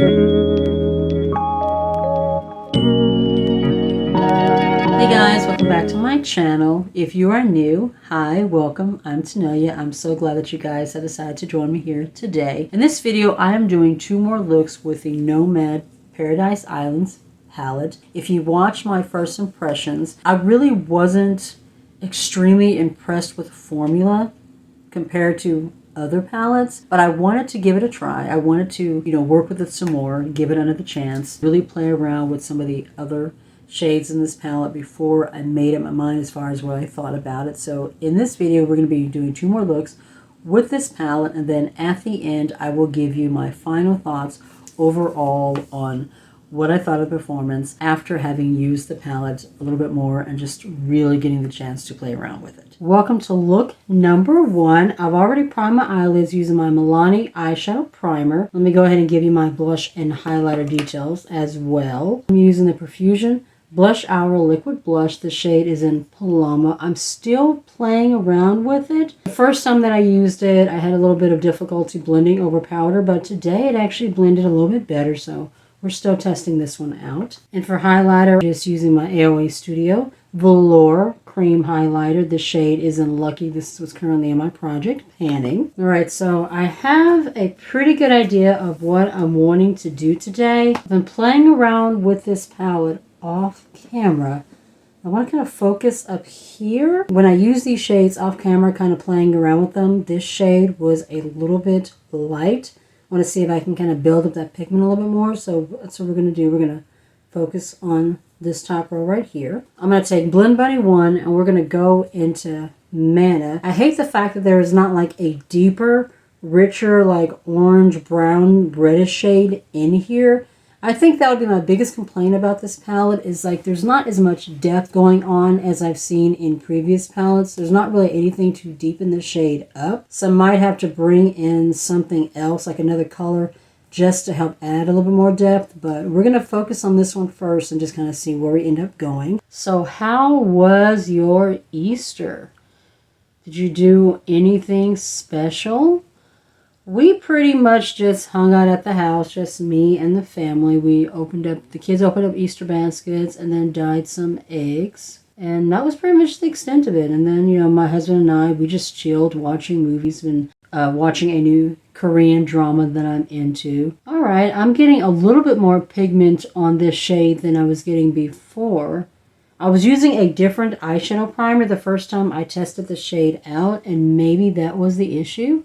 Hey guys, welcome back to my channel. If you are new, hi, welcome. I'm Tanealyakimbeauty. I'm so glad that you guys have decided to join me here today. In this video, I am doing 2 more looks with the Nomad Paradise Islands palette. If you watch my first impressions, I really wasn't extremely impressed with the formula compared to other palettes, but I wanted to give it a try. I wanted to, work with it some more, give it another chance, really play around with some of the other shades in this palette before I made up my mind as far as what I thought about it. So in this video, we're going to be doing 2 more looks with this palette, and then at the end, I will give you my final thoughts overall on what I thought of the performance after having used the palette a little bit more and just really getting the chance to play around with it. Welcome to look number 1. I've already primed my eyelids using my Milani eyeshadow primer. Let me go ahead and give you my blush and highlighter details as well. I'm using the Profusion Blush Hour Liquid Blush. The shade is in Paloma. I'm still playing around with it. The first time that I used it, I had a little bit of difficulty blending over powder, but today it actually blended a little bit better, so we're still testing this one out. And for highlighter, I'm just using my AOA Studio Velour Cream Highlighter. The shade is in Lucky. This was currently in my project, Panning. Alright, so I have a pretty good idea of what I'm wanting to do today. I've been playing around with this palette off camera. I want to kind of focus up here. When I use these shades off camera, kind of playing around with them, this shade was a little bit light. I want to see if I can kind of build up that pigment a little bit more. So that's what we're going to do. We're going to focus on this top row right here. I'm going to take Blend Bunny 1 and we're going to go into Mana. I hate the fact that there is not like a deeper, richer, like orange, brown, reddish shade in here. I think that would be my biggest complaint about this palette, is like there's not as much depth going on as I've seen in previous palettes. There's not really anything to deepen the shade up. So I might have to bring in something else, like another color, just to help add a little bit more depth. But we're going to focus on this one first and just kind of see where we end up going. So how was your Easter? Did you do anything special? We pretty much just hung out at the house, just me and the family. The kids opened up Easter baskets and then dyed some eggs. And that was pretty much the extent of it. And then, my husband and I, we just chilled watching movies. Been watching a new Korean drama that I'm into. All right, I'm getting a little bit more pigment on this shade than I was getting before. I was using a different eyeshadow primer the first time I tested the shade out, and maybe that was the issue.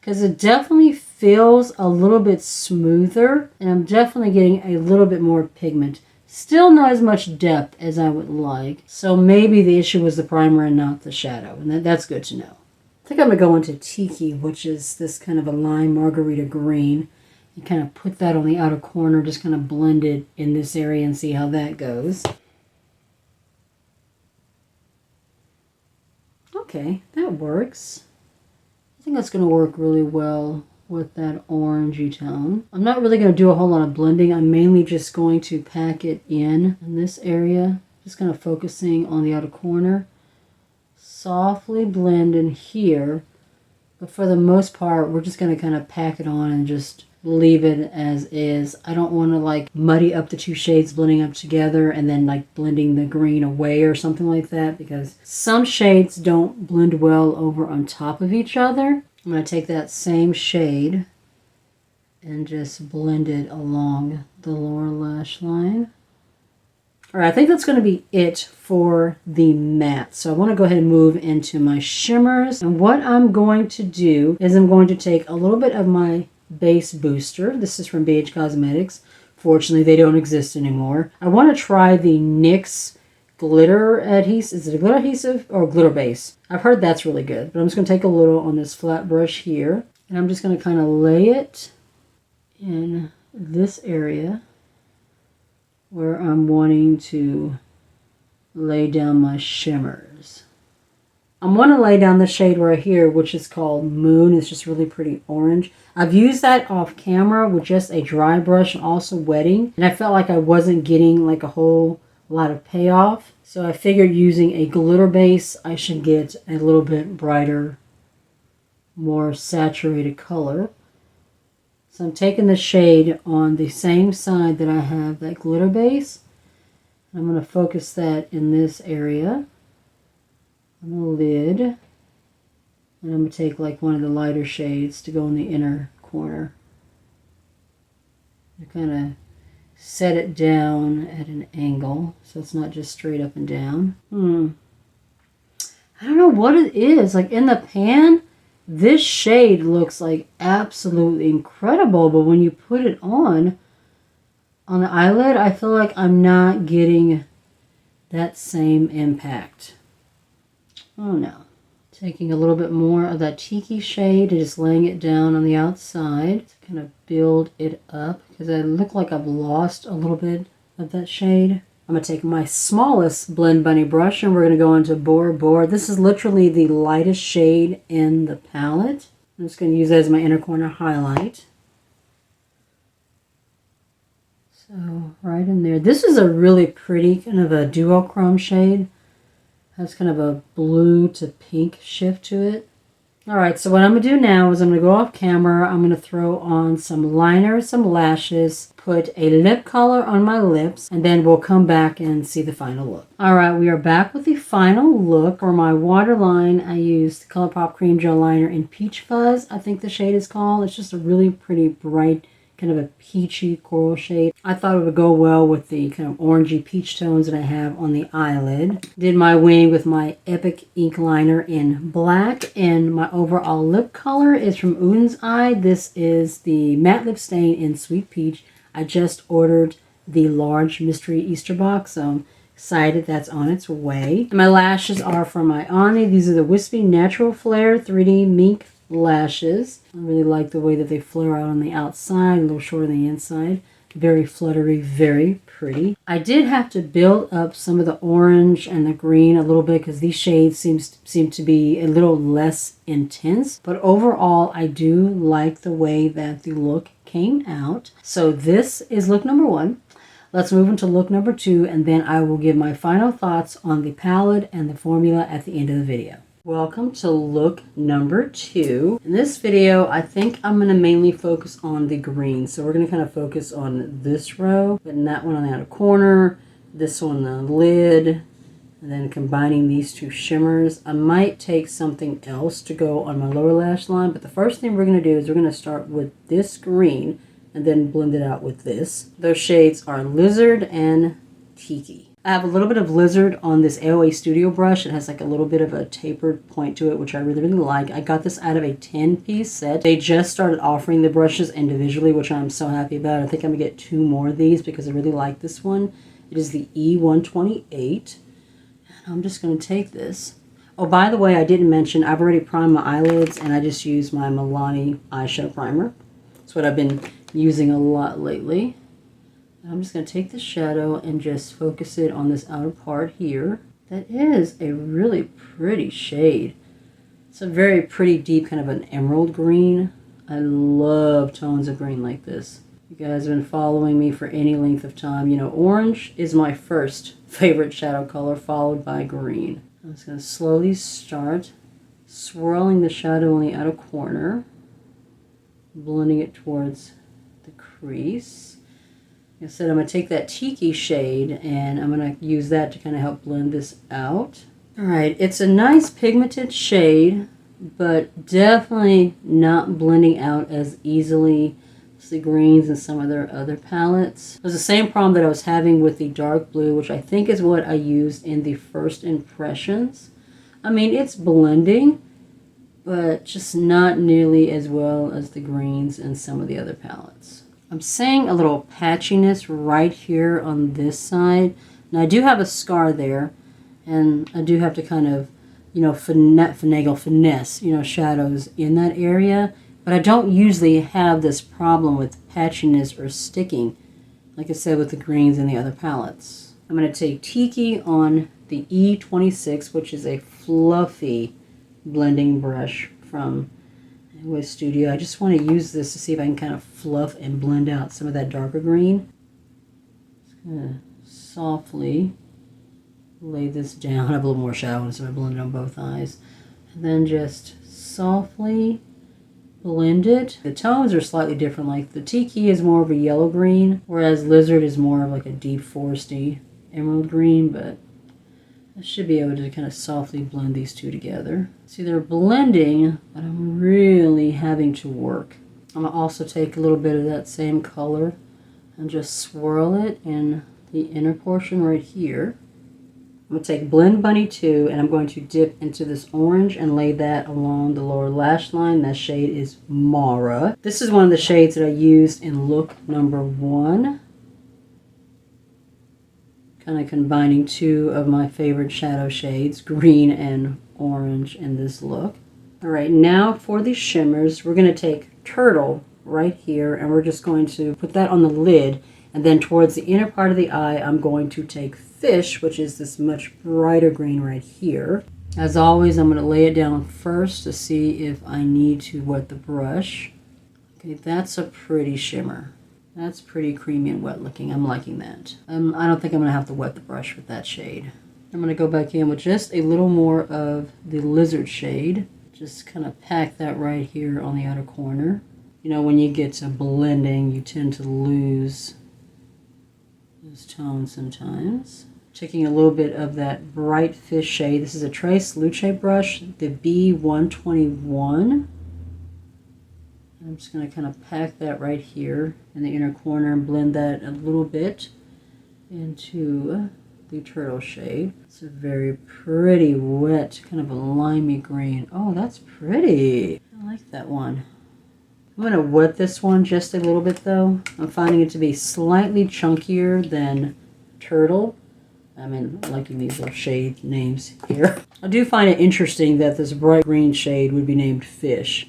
Because it definitely feels a little bit smoother, and I'm definitely getting a little bit more pigment. Still not as much depth as I would like. So maybe the issue was the primer and not the shadow, and that's good to know. I think I'm going to go into Tiki, which is this kind of a lime margarita green, and kind of put that on the outer corner, just kind of blend it in this area and see how that goes. Okay, that works. I think that's going to work really well with that orangey tone. I'm not really going to do a whole lot of blending. I'm mainly just going to pack it in this area. Just kind of focusing on the outer corner. Softly blend in here. But for the most part, we're just going to kind of pack it on and just leave it as is. I don't want to like muddy up the 2 shades blending up together and then like blending the green away or something like that, because some shades don't blend well over on top of each other. I'm going to take that same shade and just blend it along the lower lash line. Alright, I think that's going to be it for the matte. So I want to go ahead and move into my shimmers. And what I'm going to do is I'm going to take a little bit of my base booster. This is from BH Cosmetics. Fortunately, they don't exist anymore. I want to try the NYX glitter adhesive. Is it a glitter adhesive or glitter base? I've heard that's really good. But I'm just going to take a little on this flat brush here. And I'm just going to kind of lay it in this area where I'm wanting to lay down my shimmers. I'm going to lay down the shade right here, which is called Moon. It's just really pretty orange. I've used that off camera with just a dry brush and also wetting. And I felt like I wasn't getting like a whole lot of payoff. So I figured using a glitter base, I should get a little bit brighter, more saturated color. So I'm taking the shade on the same side that I have that glitter base. I'm going to focus that in this area on the lid. And I'm going to take like one of the lighter shades to go in the inner corner. I kind of set it down at an angle so it's not just straight up and down. I don't know what it is. Like in the pan, this shade looks like absolutely incredible, but when you put it on the eyelid, I feel like I'm not getting that same impact. Oh no. Taking a little bit more of that Tiki shade and just laying it down on the outside to kind of build it up because I look like I've lost a little bit of that shade. I'm going to take my smallest Blend Bunny brush and we're going to go into Bora Bora. This is literally the lightest shade in the palette. I'm just going to use that as my inner corner highlight. So right in there. This is a really pretty kind of a duochrome shade. Has kind of a blue to pink shift to it. Alright, so what I'm going to do now is I'm going to go off camera. I'm going to throw on some liner, some lashes, put a lip color on my lips, and then we'll come back and see the final look. Alright, we are back with the final look. For my waterline, I used the Colourpop Cream Gel Liner in Peach Fuzz, I think the shade is called. It's just a really pretty bright, kind of a peachy coral shade. I thought it would go well with the kind of orangey peach tones that I have on the eyelid. Did my wing with my Epic ink liner in black, and my overall lip color is from Oden's Eye. This is the matte lip stain in Sweet Peach. I just ordered the large mystery Easter box, so I'm excited that's on its way. And my lashes are from my Ani. These are the Wispy Natural Flare 3D Mink lashes. I really like the way that they flare out on the outside, a little short on the inside. Very fluttery, very pretty. I did have to build up some of the orange and the green a little bit because these shades seem to be a little less intense. But overall, I do like the way that the look came out. So this is look number 1. Let's move into look number 2, and then I will give my final thoughts on the palette and the formula at the end of the video. Welcome to look number 2. In this video, I think I'm going to mainly focus on the green. So we're going to kind of focus on this row, putting that one on the outer corner, this one on the lid, and then combining these two shimmers. I might take something else to go on my lower lash line, but the first thing we're going to do is we're going to start with this green and then blend it out with this. Those shades are Lizard and Tiki. I have a little bit of Lizard on this AOA Studio brush. It has like a little bit of a tapered point to it, which I really, really like. I got this out of a 10-piece set. They just started offering the brushes individually, which I'm so happy about. I think I'm going to get 2 more of these because I really like this one. It is the E128. And I'm just going to take this. Oh, by the way, I didn't mention, I've already primed my eyelids, and I just used my Milani eyeshadow primer. That's what I've been using a lot lately. I'm just going to take the shadow and just focus it on this outer part here. That is a really pretty shade. It's a very pretty deep kind of an emerald green. I love tones of green like this. You guys have been following me for any length of time. You know, orange is my first favorite shadow color, followed by green. I'm just going to slowly start swirling the shadow on the outer corner, blending it towards the crease. Like I said, I'm going to take that Tiki shade and I'm going to use that to kind of help blend this out. Alright, it's a nice pigmented shade, but definitely not blending out as easily as the greens and some of their other palettes. It was the same problem that I was having with the dark blue, which I think is what I used in the first impressions. I mean, it's blending, but just not nearly as well as the greens and some of the other palettes. I'm seeing a little patchiness right here on this side. Now I do have a scar there, and I do have to kind of, you know, finesse, you know, shadows in that area. But I don't usually have this problem with patchiness or sticking, like I said with the greens and the other palettes. I'm going to take Tiki on the E26, which is a fluffy blending brush from with Studio. I just want to use this to see if I can kind of fluff and blend out some of that darker green. Just going to softly lay this down. I have a little more shadow, so I blend it on both eyes. And then just softly blend it. The tones are slightly different. Like the Tiki is more of a yellow green, whereas Lizard is more of like a deep foresty emerald green, but I should be able to kind of softly blend these two together. See, they're blending, but I'm really having to work. I'm gonna also take a little bit of that same color and just swirl it in the inner portion right here. I'm going to take Blend Bunny 2 and I'm going to dip into this orange and lay that along the lower lash line. That shade is Mara. This is one of the shades that I used in look number 1. Kind of combining two of my favorite shadow shades, green and orange, in this look. Alright, now for the shimmers, we're going to take Turtle right here and we're just going to put that on the lid. And then towards the inner part of the eye, I'm going to take Fish, which is this much brighter green right here. As always, I'm going to lay it down first to see if I need to wet the brush. Okay, that's a pretty shimmer. That's pretty creamy and wet looking. I'm liking that. I don't think I'm going to have to wet the brush with that shade. I'm going to go back in with just a little more of the Lizard shade. Just kind of pack that right here on the outer corner. You know, when you get to blending, you tend to lose those tones sometimes. Taking a little bit of that bright Fish shade. This is a Trace Luce brush, the B121. I'm just going to kind of pack that right here in the inner corner and blend that a little bit into the Turtle shade. It's a very pretty wet, kind of a limey green. Oh, that's pretty. I like that one. I'm going to wet this one just a little bit though. I'm finding it to be slightly chunkier than Turtle. I'm liking these little shade names here. I do find it interesting that this bright green shade would be named Fish.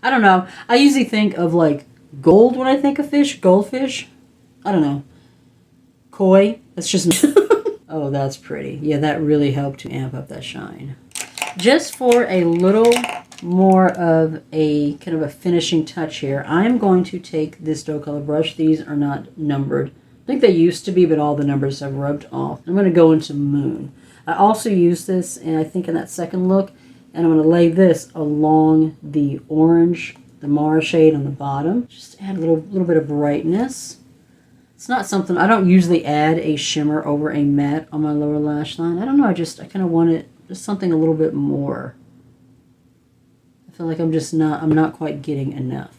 I don't know. I usually think of like gold when I think of fish. Goldfish. I don't know. Koi. That's just me. Oh, that's pretty. Yeah, that really helped to amp up that shine. Just for a little more of a kind of a finishing touch here, I'm going to take this dough color brush. These are not numbered. I think they used to be, but all the numbers have rubbed off. I'm going to go into Moon. I also use this, and I think in that second look, and I'm going to lay this along the orange, the Mara shade on the bottom. Just add a little bit of brightness. It's not something, I don't usually add a shimmer over a matte on my lower lash line. I don't know, I kind of want it, just something a little bit more. I feel like I'm not quite getting enough.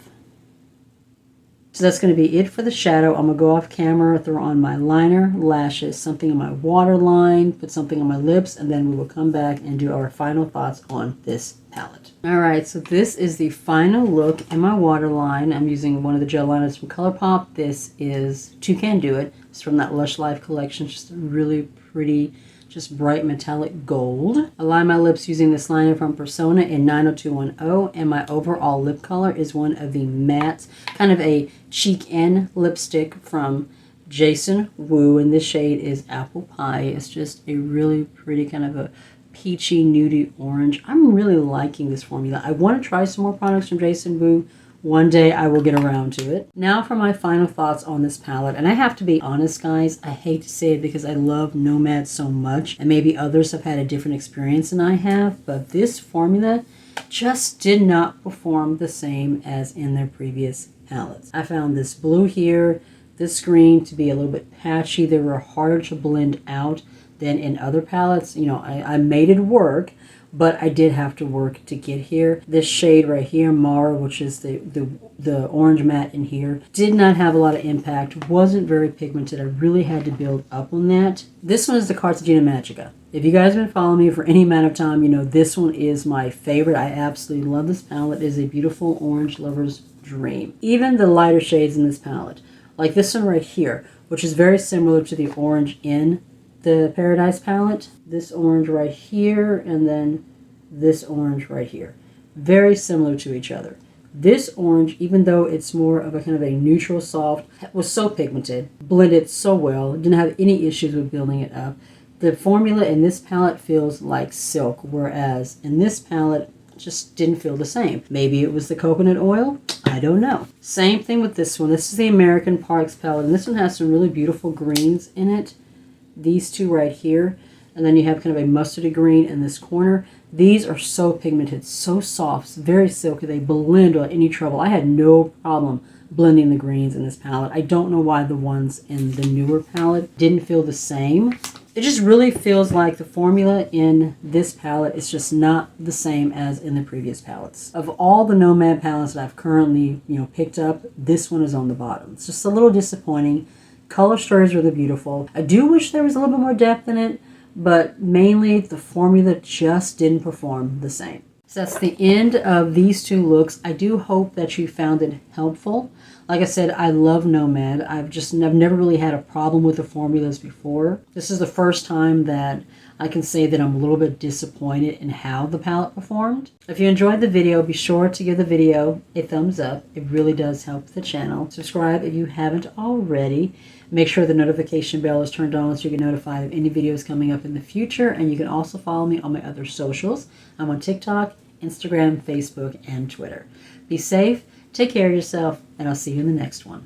So that's going to be it for the shadow. I'm going to go off camera, throw on my liner, lashes, something on my waterline, put something on my lips, and then we will come back and do our final thoughts on this palette. Alright, so this is the final look in my waterline. I'm using one of the gel liners from Colourpop. This is Toucan Do It. It's from that Lush Life collection. Just a really pretty, just bright metallic gold. I line my lips using this liner from Persona in 90210, and my overall lip color is one of the mattes, kind of a Chic N lipstick from Jason Wu, and this shade is Apple Pie. It's just a really pretty kind of a peachy nudie orange. I'm really liking this formula. I want to try some more products from Jason Wu. One day I will get around to it. Now for my final thoughts on this palette. And I have to be honest, guys, I hate to say it because I love Nomad so much, and maybe others have had a different experience than I have, but this formula just did not perform the same as in their previous palettes. I found this blue here, this green to be a little bit patchy. They were harder to blend out than in other palettes. You know, I made it work, but I did have to work to get here. This shade right here, Mara, which is the orange matte in here, did not have a lot of impact, wasn't very pigmented. I really had to build up on that. This one is the Cartagena Magica. If you guys have been following me for any amount of time, you know this one is my favorite. I absolutely love this palette. It is a beautiful orange lover's dream. Even the lighter shades in this palette, like this one right here, which is very similar to the orange in the Paradise palette. This orange right here, and then this orange right here. Very similar to each other. This orange, even though it's more of a kind of a neutral soft, was so pigmented, blended so well, didn't have any issues with building it up. The formula in this palette feels like silk, whereas in this palette, just didn't feel the same. Maybe it was the coconut oil. I don't know. Same thing with this one. This is the American Parks palette, and this one has some really beautiful greens in it. These two right here, and then you have kind of a mustardy green in this corner. These are so pigmented, so soft, very silky. They blend without any trouble. I had no problem blending the greens in this palette. I don't know why the ones in the newer palette didn't feel the same. It just really feels like the formula in this palette is just not the same as in the previous palettes. Of all the Nomad palettes that I've currently, picked up, this one is on the bottom. It's just a little disappointing. Color story is really beautiful. I do wish there was a little bit more depth in it, but mainly the formula just didn't perform the same. So that's the end of these two looks. I do hope that you found it helpful. Like I said, I love Nomad. I've never really had a problem with the formulas before. This is the first time that I can say that I'm a little bit disappointed in how the palette performed. If you enjoyed the video, be sure to give the video a thumbs up. It really does help the channel. Subscribe if you haven't already. Make sure the notification bell is turned on so you get notified of any videos coming up in the future. And you can also follow me on my other socials. I'm on TikTok, Instagram, Facebook, and Twitter. Be safe, take care of yourself, and I'll see you in the next one.